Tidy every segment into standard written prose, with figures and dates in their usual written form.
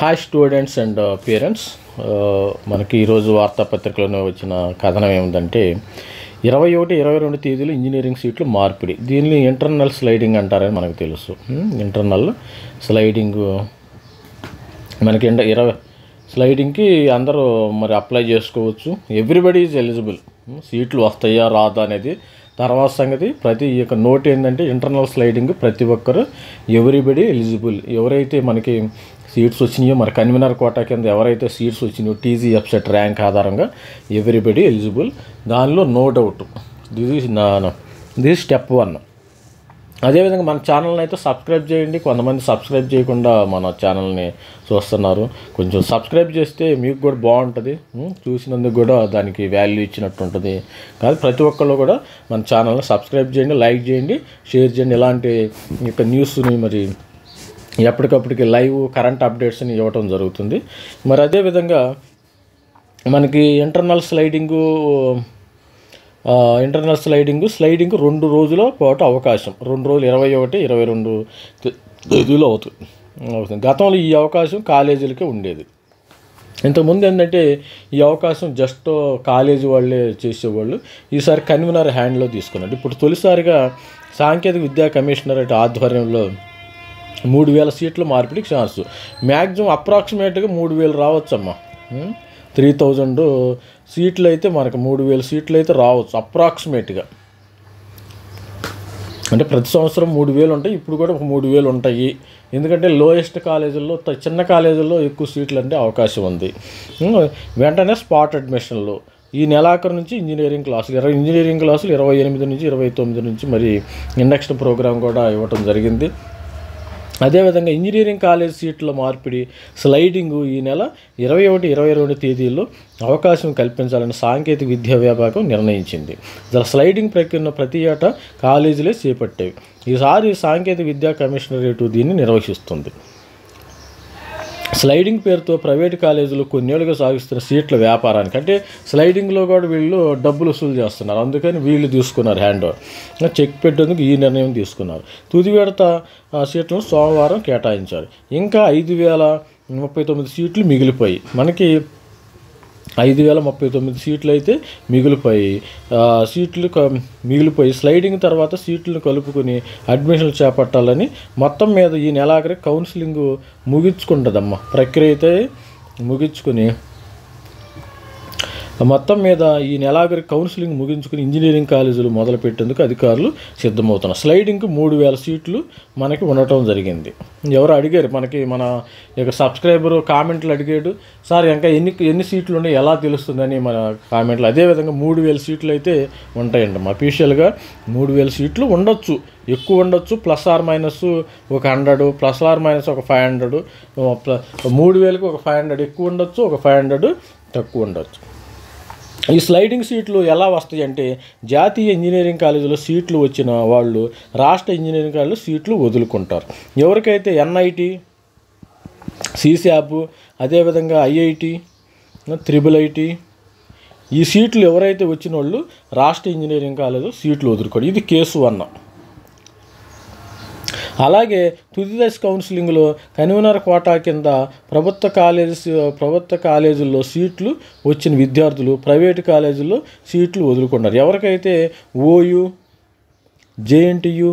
Hi students and parents. మనకి ఈరోజు వార్తాపత్రికలోనే వచ్చిన కథనం ఏమిటంటే 21, 22 తేదీలు ఇంజనీరింగ్ సీట్లు మార్పిడి. దీన్ని ఇంటర్నల్ స్లైడింగ్ అంటారని మనకు తెలుసు. ఇంటర్నల్ స్లైడింగ్ మనకి 20 స్లైడింగ్కి అందరూ మరి అప్లై చేసుకోవచ్చు. Everybody is eligible. సీట్లు వస్తాయా రాదా అనేది తర్వాత సంగతి. ప్రతి యొక్క నోట్ ఏంటంటే ఇంటర్నల్ స్లైడింగ్ ప్రతి ఒక్కరు ఎవ్రీబడి ఎలిజిబుల్. ఎవరైతే మనకి సీట్స్ వచ్చినాయో మరి కన్వీనర్ కోటా కింద ఎవరైతే సీట్స్ వచ్చినాయో టీజీ ఎఫ్సెట్ ర్యాంక్ ఆధారంగా ఎవ్రీబడి ఎలిజిబుల్. దానిలో నో డౌట్. This step 1. అదేవిధంగా మన ఛానల్ని అయితే సబ్స్క్రైబ్ చేయండి. కొంతమంది సబ్స్క్రైబ్ చేయకుండా మన ఛానల్ని చూస్తున్నారు. కొంచెం సబ్స్క్రైబ్ చేస్తే మీకు కూడా బాగుంటుంది. చూసినందుకు కూడా దానికి వాల్యూ ఇచ్చినట్టు ఉంటుంది. కానీ ప్రతి ఒక్కళ్ళు కూడా మన ఛానల్ని సబ్స్క్రైబ్ చేయండి, లైక్ చేయండి, షేర్ చేయండి. ఇలాంటి యొక్క న్యూస్ని మరి ఎప్పటికప్పటికి లైవ్ కరెంట్ అప్డేట్స్ని ఇవ్వటం జరుగుతుంది. మరి అదేవిధంగా మనకి ఇంటర్నల్ స్లైడింగు 2 రోజుల పాటు అవకాశం. 2 రోజులు 21, 22 తేదీలో అవుతుంది. గతంలో ఈ అవకాశం కాలేజీలకే ఉండేది. ఇంతకుముందు ఏంటంటే ఈ అవకాశం జస్ట్ కాలేజీ వాళ్ళే చేసేవాళ్ళు. ఈసారి కన్వీనర్ హ్యాండ్లో తీసుకున్నారు. ఇప్పుడు తొలిసారిగా సాంకేతిక విద్యా కమిషనరేట్ ఆధ్వర్యంలో 3000 సీట్లు మార్పిడికి ఛాన్స్. మ్యాక్సిమం అప్రాక్సిమేట్గా 3000 రావచ్చమ్మా. 3000 సీట్లు అయితే మనకు 3000 సీట్లు అయితే రావచ్చు అప్రాక్సిమేట్గా. అంటే ప్రతి సంవత్సరం 3000 ఉంటాయి. ఇప్పుడు కూడా 3000 ఉంటాయి. ఎందుకంటే లోయెస్ట్ కాలేజీల్లో, చిన్న కాలేజీల్లో ఎక్కువ సీట్లు అంటే అవకాశం ఉంది. వెంటనే స్పాట్ అడ్మిషన్లు ఈ నెలాఖరు నుంచి ఇంజనీరింగ్ క్లాసులు 28 నుంచి 29 నుంచి మరి ఇండక్షన్ ప్రోగ్రాం కూడా ఇవ్వటం జరిగింది. అదేవిధంగా ఇంజనీరింగ్ కాలేజ్ సీట్ల మార్పిడి స్లైడింగు ఈ నెల 21, 22 తేదీల్లో అవకాశం కల్పించాలని సాంకేతిక విద్యా విభాగం నిర్ణయించింది. స్లైడింగ్ ప్రక్రియను ప్రతి ఏటా కాలేజీలే చేపట్టేవి. ఈసారి సాంకేతిక విద్యా కమిషనరేటు దీన్ని నిర్వహిస్తుంది. స్లైడింగ్ పేరుతో ప్రైవేటు కాలేజీలు కొన్నేళ్ళుగా సాగిస్తున్న సీట్ల వ్యాపారానికి, అంటే స్లైడింగ్లో కూడా వీళ్ళు డబ్బులు వసూలు చేస్తున్నారు. అందుకని వీళ్ళు తీసుకున్నారు హ్యాండ్ ఓవర్. చెక్ పెట్టేందుకు ఈ నిర్ణయం తీసుకున్నారు. తుది విడత సీట్లను సోమవారం కేటాయించారు. ఇంకా 5039 సీట్లు మిగిలిపోయి మనకి 5039 సీట్లు అయితే మిగిలిపోయి స్లైడింగ్ తర్వాత సీట్లను కలుపుకొని అడ్మిషన్లు చేపట్టాలని మొత్తం మీద ఈ నెలాఖరి కౌన్సిలింగ్ ముగించుకుంటుందమ్మా. ప్రక్రియ అయితే ముగించుకుని మొత్తం మీద ఈ నెలాఖరి కౌన్సిలింగ్ ముగించుకుని ఇంజనీరింగ్ కాలేజీలు మొదలుపెట్టేందుకు అధికారులు సిద్ధమవుతున్నారు. స్లైడింగ్కి 3000 సీట్లు మనకి ఉండటం జరిగింది. ఎవరు అడిగారు మనకి, మన యొక్క సబ్స్క్రైబరు కామెంట్లు అడిగాడు, సార్ ఇంకా ఎన్ని సీట్లు ఉన్నాయి ఎలా తెలుస్తుందని మన కామెంట్లు. అదేవిధంగా 3000 సీట్లు అయితే ఉంటాయండి. అఫీషియల్గా 3000 సీట్లు ఉండొచ్చు, ఎక్కువ ఉండొచ్చు, ప్లస్ ఆర్ మైనస్ ఒక 100, ప్లస్ ఆర్ మైనస్ ఒక 500, 3000కి ఒక 500 ఎక్కువ ఉండొచ్చు, ఒక 500 తక్కువ ఉండొచ్చు. ఈ స్లైడింగ్ సీట్లు ఎలా వస్తాయి అంటే జాతీయ ఇంజనీరింగ్ కాలేజీలో సీట్లు వచ్చిన వాళ్ళు రాష్ట్ర ఇంజనీరింగ్ కాలేజీలో సీట్లు వదులుకుంటారు. ఎవరికైతే ఎన్ఐటి, సిశాప్, అదేవిధంగా ఐఐటి, IIIT ఈ సీట్లు ఎవరైతే వచ్చిన వాళ్ళు రాష్ట్ర ఇంజనీరింగ్ కాలేజీలో సీట్లు వదులుకోండి. ఇది కేసు 1. అలాగే తుది దశ కౌన్సిలింగ్లో కన్వీనర్ కోటా కింద ప్రభుత్వ కాలేజీల్లో సీట్లు వచ్చిన విద్యార్థులు ప్రైవేటు కాలేజీల్లో సీట్లు వదులుకున్నారు. ఎవరికైతే ఓయూ, జేఎన్టీయూ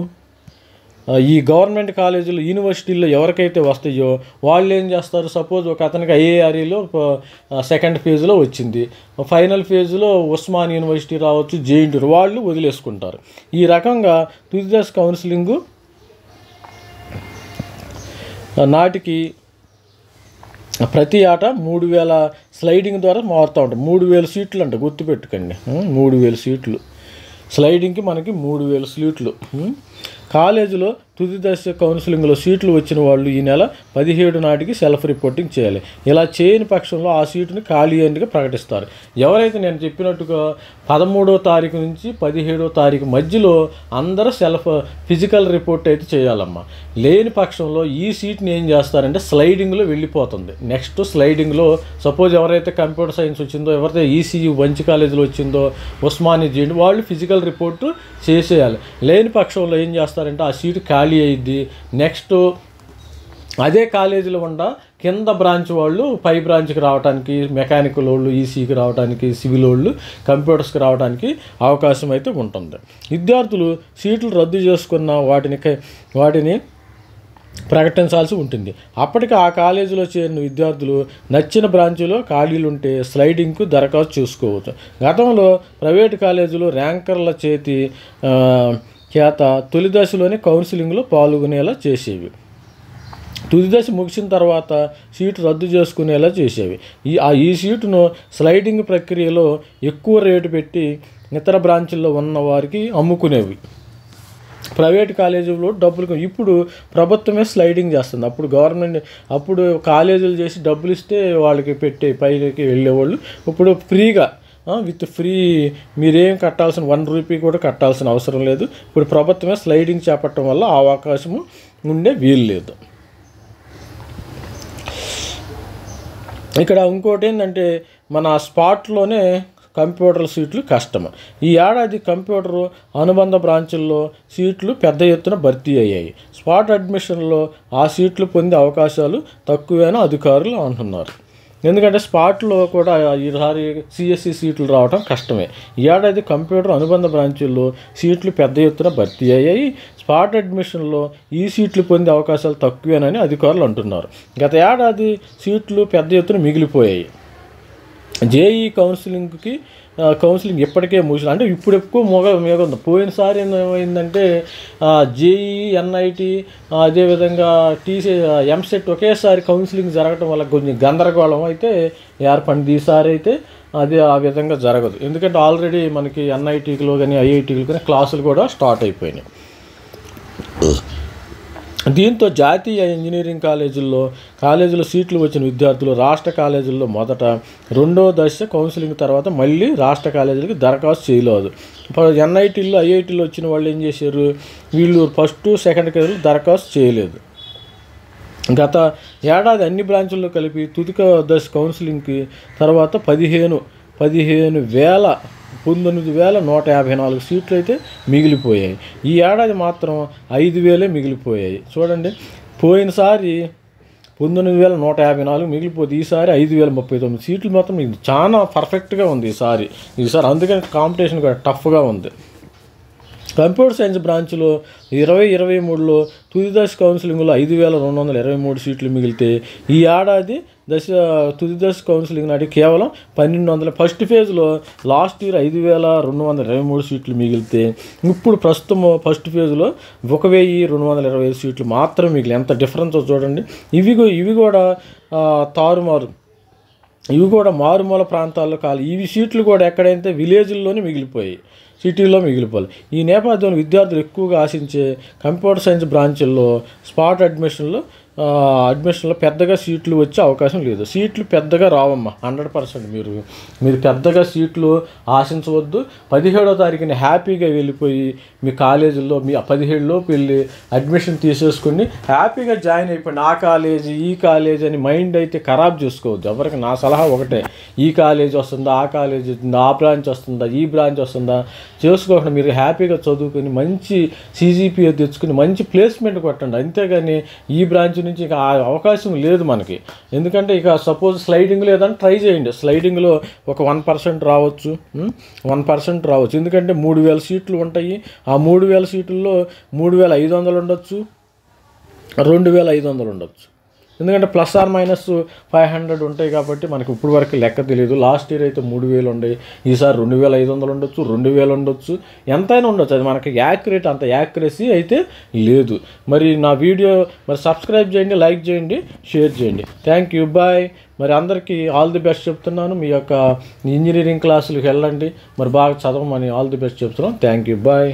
ఈ గవర్నమెంట్ కాలేజీలు, యూనివర్సిటీల్లో ఎవరికైతే వస్తాయో వాళ్ళు ఏం చేస్తారు, సపోజ్ ఒక అతనికి ఐఏఆర్ఈలో సెకండ్ ఫేజ్లో వచ్చింది, ఫైనల్ ఫేజ్లో ఉస్మాన్ యూనివర్సిటీ రావచ్చు, జేఎన్టీ వాళ్ళు వదిలేసుకుంటారు. ఈ రకంగా తుది దశ కౌన్సిలింగు నాటికి ప్రతి ఆట 3000 స్లైడింగ్ ద్వారా మారుతూ ఉంటాయి. 3000 సీట్లు అంట, గుర్తుపెట్టుకోండి. 3000 సీట్లు స్లైడింగ్కి మనకి 3000 సీట్లు. కాలేజీలో తుది దశ కౌన్సిలింగ్లో సీట్లు వచ్చిన వాళ్ళు ఈ నెల 17 నాటికి సెల్ఫ్ రిపోర్టింగ్ చేయాలి. ఇలా చేయని పక్షంలో ఆ సీటుని ఖాళీ అయినట్టుగా ప్రకటిస్తారు. ఎవరైతే నేను చెప్పినట్టుగా 13వ తారీఖు నుంచి 17వ తారీఖు మధ్యలో అందరూ ఫిజికల్ రిపోర్ట్ అయితే చేయాలమ్మా. లేని పక్షంలో ఈ సీట్ని ఏం చేస్తారంటే స్లైడింగ్లో వెళ్ళిపోతుంది. నెక్స్ట్ స్లైడింగ్లో సపోజ్ ఎవరైతే కంప్యూటర్ సైన్స్ వచ్చిందో, ఎవరైతే ఈసీయూ మంచి కాలేజీలో వచ్చిందో, ఉస్మానియా చేయండి వాళ్ళు ఫిజికల్ రిపోర్టు చేసేయాలి. లేని పక్షంలో ఏం చేస్తారంటే ఆ సీటు ఖాళీ అయ్యిద్ది. నెక్స్ట్ అదే కాలేజీలో ఉన్న కింద బ్రాంచ్ వాళ్ళు పై బ్రాంచ్కి రావడానికి, మెకానికల్ వాళ్ళు ఈసీకి రావడానికి, సివిల్ వాళ్ళు కంప్యూటర్స్కి రావడానికి అవకాశం అయితే ఉంటుంది. విద్యార్థులు సీట్లు రద్దు చేసుకున్న వాటిని ప్రకటించాల్సి ఉంటుంది. అప్పటికి ఆ కాలేజీలో చేరిన విద్యార్థులు నచ్చిన బ్రాంచ్లో ఖాళీలుంటే స్లైడింగ్కు దరఖాస్తు చేసుకోవచ్చు. గతంలో ప్రైవేటు కాలేజీలు ర్యాంకర్ల చేత తొలి దశలోనే కౌన్సిలింగ్లో పాల్గొనేలా చేసేవి. తుది దశ ముగిసిన తర్వాత సీటు రద్దు చేసుకునేలా చేసేవి. ఈ సీటును స్లైడింగ్ ప్రక్రియలో ఎక్కువ రేటు పెట్టి ఇతర బ్రాంచుల్లో ఉన్న వారికి అమ్ముకునేవి. ప్రైవేట్ కాలేజీలో డబ్బులు ఇప్పుడు ప్రభుత్వమే స్లైడింగ్ చేస్తుంది. అప్పుడు కాలేజీలు చేసి డబ్బులు ఇస్తే వాళ్ళకి పెట్టే పైకి వెళ్ళేవాళ్ళు. ఇప్పుడు ఫ్రీగా విత్ ఫ్రీ మీరేం కట్టాల్సిన 1 రూపీ కూడా కట్టాల్సిన అవసరం లేదు. ఇప్పుడు ప్రభుత్వమే స్లైడింగ్ చేపట్టడం వల్ల ఆ అవకాశము ఉండే వీలు లేదు. ఇక్కడ ఇంకోటి ఏంటంటే మన స్పాట్లోనే కంప్యూటర్ సీట్లు కష్టం. ఈ ఏడాది కంప్యూటర్ అనుబంధ బ్రాంచుల్లో సీట్లు పెద్ద ఎత్తున భర్తీ అయ్యాయి. స్పాట్ అడ్మిషన్లో ఆ సీట్లు పొందే అవకాశాలు తక్కువేనా అధికారులు అంటున్నారు. ఎందుకంటే స్పాట్లో కూడా ఈసారి సిఎస్సి సీట్లు రావడం కష్టమే. ఈ ఏడాది కంప్యూటర్ అనుబంధ బ్రాంచుల్లో సీట్లు పెద్ద ఎత్తున భర్తీ అయ్యాయి. స్పాట్ అడ్మిషన్లో ఈ సీట్లు పొందే అవకాశాలు తక్కువేనని అధికారులు అంటున్నారు. గత ఏడాది సీట్లు పెద్ద ఎత్తున మిగిలిపోయాయి. జేఈ కౌన్సిలింగ్ ఇప్పటికే ముగిసింది. అంటే ఇప్పుడు ఎక్కువ ఉంది. పోయినసారి ఏమైందంటే జేఈ, ఎన్ఐటి, అదేవిధంగా ఎంసెట్ ఒకేసారి కౌన్సిలింగ్ జరగడం వల్ల కొంచెం గందరగోళం అయితే ఏర్పడింది. ఈసారి అయితే అది ఆ విధంగా జరగదు. ఎందుకంటే ఆల్రెడీ మనకి ఎన్ఐటీలో కానీ ఐఐటీలో కానీ క్లాసులు కూడా స్టార్ట్ అయిపోయినాయి. దీంతో జాతీయ ఇంజనీరింగ్ కాలేజీలో సీట్లు వచ్చిన విద్యార్థులు రాష్ట్ర కాలేజీల్లో మొదట, రెండో దశ కౌన్సిలింగ్ తర్వాత మళ్ళీ రాష్ట్ర కాలేజీలకి దరఖాస్తు చేయలేదు. ఎన్ఐటీల్లో ఐఐటీలో వచ్చిన వాళ్ళు ఏం చేశారు, వీళ్ళు ఫస్ట్ సెకండ్ కాలేజీలు దరఖాస్తు చేయలేదు. గత ఏడాది అన్ని బ్రాంచుల్లో కలిపి తుది దశ కౌన్సిలింగ్కి తర్వాత 19,154 సీట్లు అయితే మిగిలిపోయాయి. ఈ ఏడాది మాత్రం 5,000 మిగిలిపోయాయి. చూడండి, పోయినసారి 19,154 మిగిలిపోతే ఈసారి 5,039 సీట్లు మాత్రం చాలా పర్ఫెక్ట్గా ఉంది ఈసారి. అందుకని కాంపిటీషన్ కూడా టఫ్గా ఉంది. కంప్యూటర్ సైన్స్ బ్రాంచ్లో 2023లో తుది దశ కౌన్సిలింగ్లో 5,223 సీట్లు మిగిలితే ఈ ఏడాది తుది దశ కౌన్సిలింగ్ నాటి కేవలం 1,200. ఫస్ట్ ఫేజ్లో లాస్ట్ ఇయర్ 5,223 సీట్లు మిగిలితే ఇప్పుడు ప్రస్తుతం ఫస్ట్ ఫేజ్లో 1,225 సీట్లు మాత్రం మిగిలి. ఎంత డిఫరెన్స్ చూడండి. ఇవి కూడా తారుమారు. ఇవి కూడా మారుమూల ప్రాంతాల్లో ఇవి సీట్లు కూడా ఎక్కడైతే విలేజ్ల్లోనే మిగిలిపోయాయి, సిటీలో మిగిలిపోవాలి. ఈ నేపథ్యంలో విద్యార్థులు ఎక్కువగా ఆశించే కంప్యూటర్ సైన్స్ బ్రాంచుల్లో స్పాట్ అడ్మిషన్లో పెద్దగా సీట్లు వచ్చే అవకాశం లేదు. సీట్లు పెద్దగా రావమ్మా. 100% మీరు పెద్దగా సీట్లు ఆశించవద్దు. 17వ తారీఖున హ్యాపీగా వెళ్ళిపోయి మీ కాలేజీల్లో మీ 17లోపు వెళ్ళి అడ్మిషన్ తీసేసుకుని హ్యాపీగా జాయిన్ అయిపోయింది. ఆ కాలేజీ ఈ కాలేజీ అని మైండ్ అయితే ఖరాబ్ చేసుకోవద్దు. ఎవరికి నా సలహా ఒకటే, ఈ కాలేజీ వస్తుందా, ఆ కాలేజీ వస్తుందా, ఆ బ్రాంచ్ వస్తుందా, ఈ బ్రాంచ్ వస్తుందా చేసుకోకుండా మీరు హ్యాపీగా చదువుకొని మంచి CGPA తెచ్చుకుని మంచి ప్లేస్మెంట్ కొట్టండి. అంతేగాని ఈ బ్రాంచ్ నుంచి ఇక అవకాశం లేదు మనకి. ఎందుకంటే ఇక సపోజ్ స్లైడింగ్ లేదని ట్రై చేయండి. స్లైడింగ్లో ఒక 1% రావచ్చు, 1% రావచ్చు. ఎందుకంటే 3,000 సీట్లు ఉంటాయి. ఆ 3,000 సీట్లలో 3,500 ఉండొచ్చు, 2,500 ఉండొచ్చు. ఎందుకంటే ±500 ఉంటాయి కాబట్టి మనకు ఇప్పుడు వరకు లెక్క తెలియదు. లాస్ట్ ఇయర్ అయితే 3,000 ఉండే, ఈసారి 2,500 ఉండొచ్చు, 2,000 ఉండొచ్చు, ఎంతైనా ఉండొచ్చు. అది మనకి అంత యాక్యురసీ అయితే లేదు. మరి నా వీడియో సబ్స్క్రైబ్ చేయండి, లైక్ చేయండి, షేర్ చేయండి. Thank you, bye. మరి అందరికీ ఆల్ ది బెస్ట్ చెప్తున్నాను. మీ యొక్క ఇంజనీరింగ్ క్లాసులకు వెళ్ళండి, బాగా చదవమని ఆల్ ది బెస్ట్ చెప్తున్నాను. Thank you, bye.